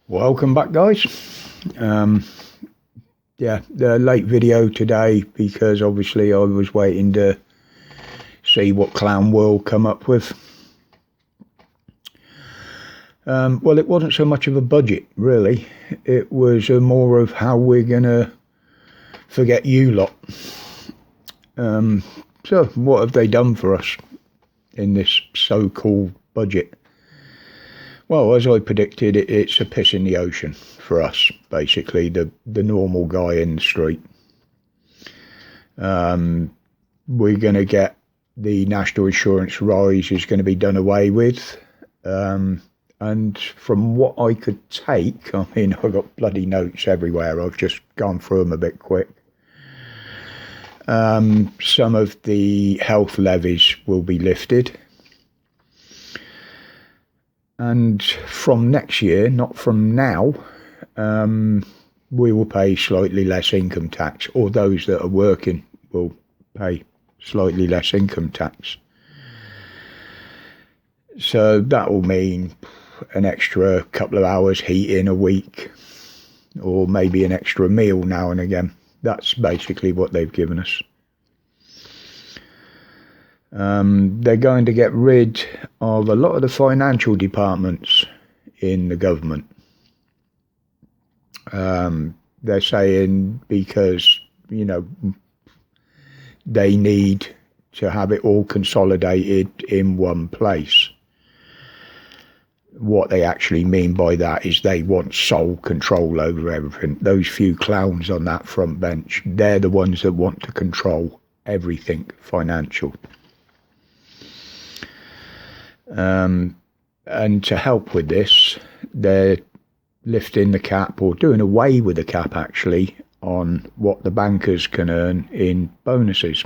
Welcome back, guys. Yeah, the late video today because obviously I was waiting to see what Clown World come up with. Well, it wasn't so much of a budget, really. It was more of how we're going to forget you lot. So what have they done for us in this so-called budget? Well, as I predicted, it's a piss in the ocean for us, basically, the normal guy in the street. We're going to get the national insurance rise is going to be done away with. And from what I could take, I mean, I've got bloody notes everywhere. I've just gone through them a bit quick. Some of the health levies will be lifted. And from next year, not from now, we will pay slightly less income tax, or those that are working will pay slightly less income tax. So that will mean an extra couple of hours heating a week, or maybe an extra meal now and again. That's basically what they've given us. They're going to get rid of a lot of the financial departments in the government. They're saying because, you know, they need to have it all consolidated in one place. What they actually mean by that is they want sole control over everything. Those few clowns on that front bench, they're the ones that want to control everything financial. And to help with this, they're lifting the cap, or doing away with the cap actually, on what the bankers can earn in bonuses.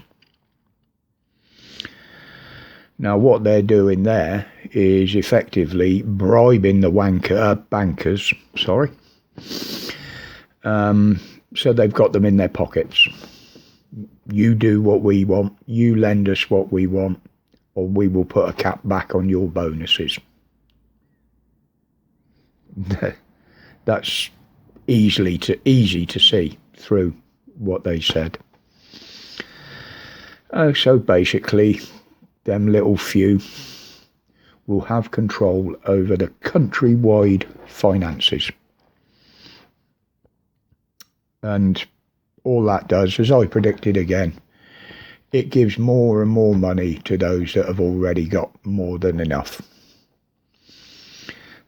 Now what they're doing there is effectively bribing the bankers, so they've got them in their pockets. You do what we want, you lend us what we want, or we will put a cap back on your bonuses. That's easy to see through what they said. So basically, them little few will have control over the countrywide finances. And all that does, as I predicted again, it gives more and more money to those that have already got more than enough.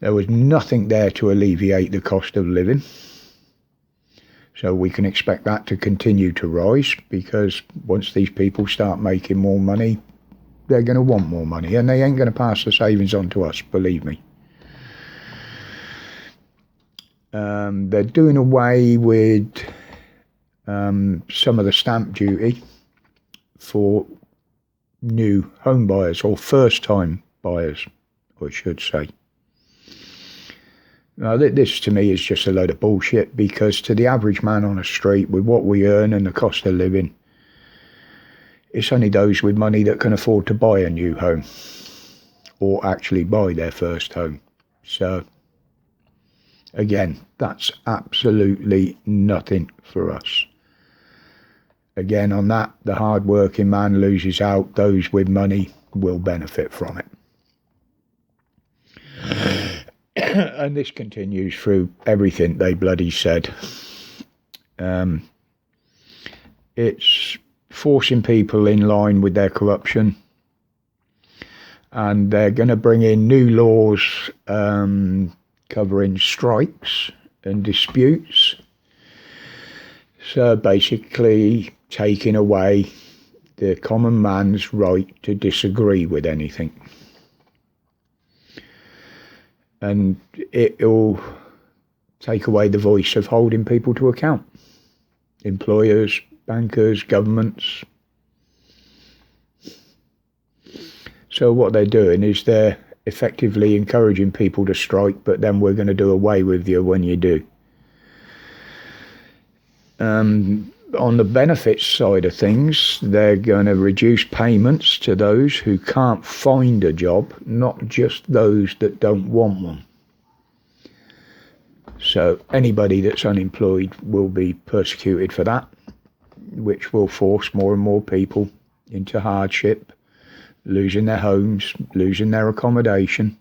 There was nothing there to alleviate the cost of living. So we can expect that to continue to rise, because once these people start making more money, they're going to want more money, and they ain't going to pass the savings on to us, believe me. They're doing away with some of the stamp duty for new home buyers, or first time buyers, I should say. Now, this to me is just a load of bullshit, because to the average man on the street, with what we earn and the cost of living, it's only those with money that can afford to buy a new home, or actually buy their first home. So again, that's absolutely nothing for us. Again, on that, the hard-working man loses out. Those with money will benefit from it. And this continues through everything they bloody said. It's forcing people in line with their corruption. And they're going to bring in new laws covering strikes and disputes. So basically taking away the common man's right to disagree with anything. And it'll take away the voice of holding people to account. Employers, bankers, governments. So what they're doing is they're effectively encouraging people to strike, but then we're going to do away with you when you do. On the benefits side of things, they're going to reduce payments to those who can't find a job, not just those that don't want one. So anybody that's unemployed will be persecuted for that, which will force more and more people into hardship, losing their homes, losing their accommodation.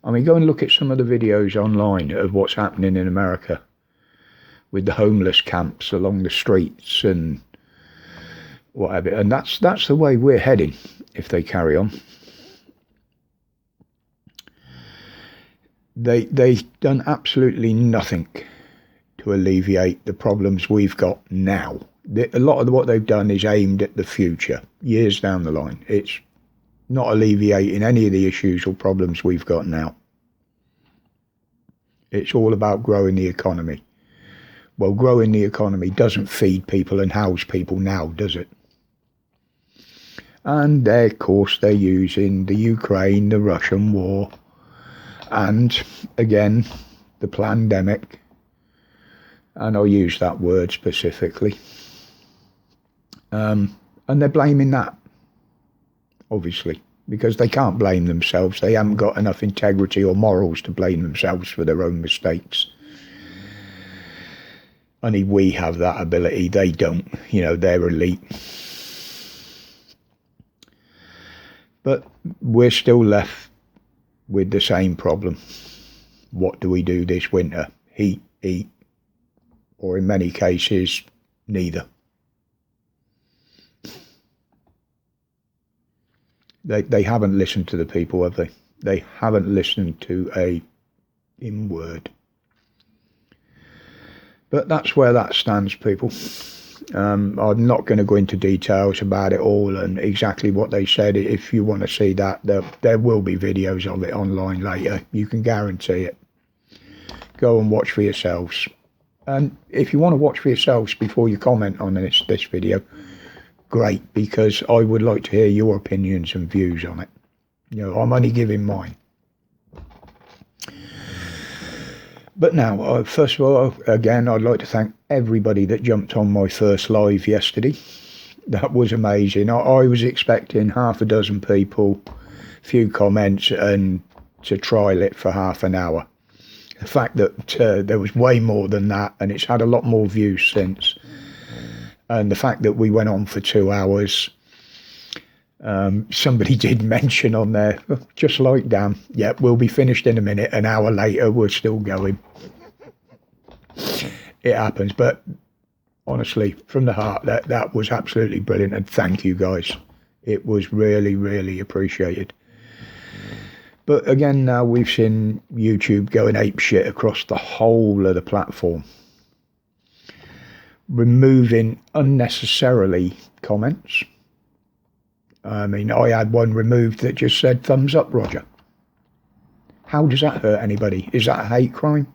I mean, go and look at some of the videos online of what's happening in America with the homeless camps along the streets and whatever. And that's the way we're heading if they carry on. They've done absolutely nothing to alleviate the problems we've got now. A lot of what they've done is aimed at the future, years down the line. It's not alleviating any of the issues or problems we've got now. It's all about growing the economy. Well, growing the economy doesn't feed people and house people now, does it? And of course, they're using the Ukraine, the Russian war, and again, the pandemic. And I'll use that word specifically. And they're blaming that, obviously, because they can't blame themselves. They haven't got enough integrity or morals to blame themselves for their own mistakes. Only we have that ability. They don't. You know, they're elite. But we're still left with the same problem. What do we do this winter? Heat, eat, or in many cases, neither. They haven't listened to the people, have they? They haven't listened to a word. But that's where that stands, people. I'm not going to go into details about it all and exactly what they said. If you want to see that, there will be videos of it online later. You can guarantee it. Go and watch for yourselves. And if you want to watch for yourselves before you comment on this video, great, because I would like to hear your opinions and views on it. You know, I'm only giving mine. But now, first of all, again, I'd like to thank everybody that jumped on my first live yesterday. That was amazing. I was expecting half a dozen people, few comments, and to trial it for half an hour. The fact that there was way more than that, and it's had a lot more views since. And the fact that we went on for 2 hours, somebody did mention on there, just like Dan, yeah, we'll be finished in a minute. An hour later, we're still going. It happens, but honestly, from the heart, that was absolutely brilliant, and thank you guys. It was really, really appreciated. But again, now we've seen YouTube going apeshit across the whole of the platform, removing unnecessarily comments. I mean, I had one removed that just said, thumbs up, Roger. How does that hurt anybody? Is that a hate crime?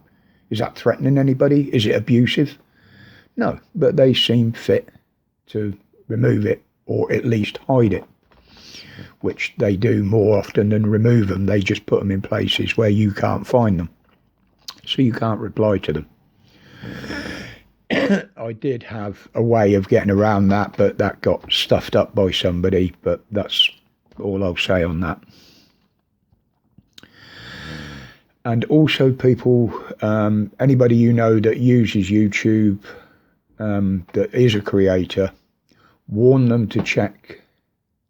Is that threatening anybody? Is it abusive? No, but they seem fit to remove it, or at least hide it, which they do more often than remove them. They just put them in places where you can't find them, so you can't reply to them. I did have a way of getting around that, but that got stuffed up by somebody, but that's all I'll say on that. And also, people, anybody you know that uses YouTube, that is a creator, warn them to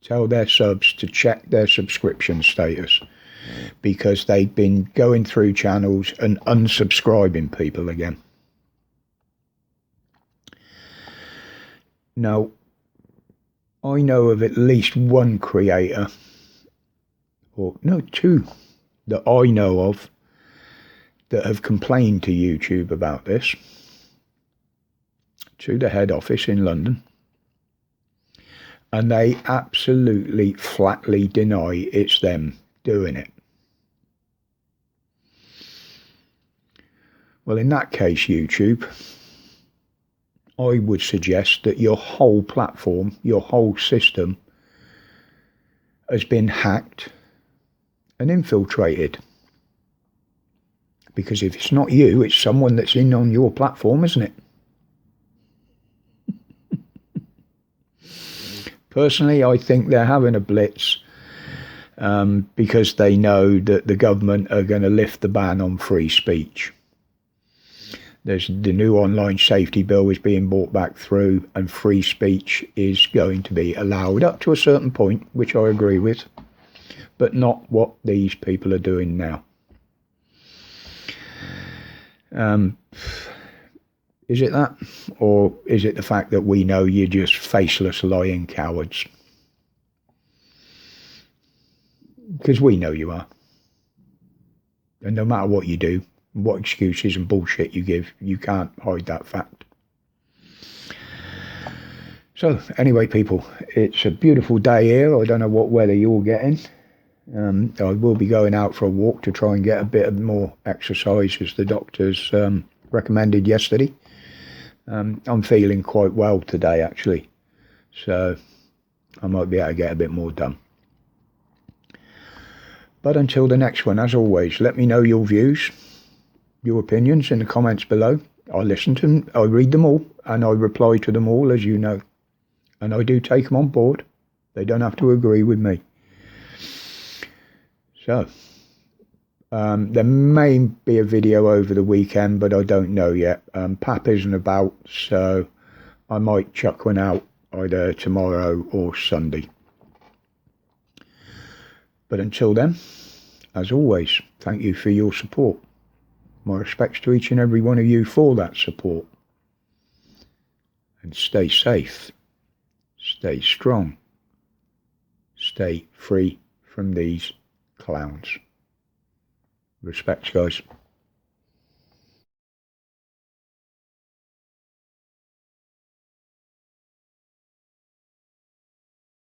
tell their subs to check their subscription status, because they've been going through channels and unsubscribing people again. Now, I know of at least one creator, or no, two, that I know of that have complained to YouTube about this, to the head office in London, and they absolutely flatly deny it's them doing it. Well, in that case, YouTube, I would suggest that your whole platform, your whole system has been hacked and infiltrated. Because if it's not you, it's someone that's in on your platform, isn't it? Personally, I think they're having a blitz because they know that the government are going to lift the ban on free speech. There's the new online safety bill is being brought back through, and free speech is going to be allowed up to a certain point, which I agree with, but not what these people are doing now. Is it that? Or is it the fact that we know you're just faceless, lying cowards? Because we know you are. And no matter what you do, what excuses and bullshit you give, you can't hide that fact. So, anyway, people, it's a beautiful day here. I don't know what weather you're getting. I will be going out for a walk to try and get a bit of more exercise, as the doctors recommended yesterday. I'm feeling quite well today, actually, so I might be able to get a bit more done. But until the next one, as always, let me know your views, your opinions in the comments below. I listen to them, I read them all, and I reply to them all, as you know. And I do take them on board. They don't have to agree with me. So, there may be a video over the weekend, but I don't know yet. Pap isn't about, so I might chuck one out either tomorrow or Sunday. But until then, as always, thank you for your support. My respects to each and every one of you for that support. And stay safe, stay strong, stay free from these clowns. Respects, guys.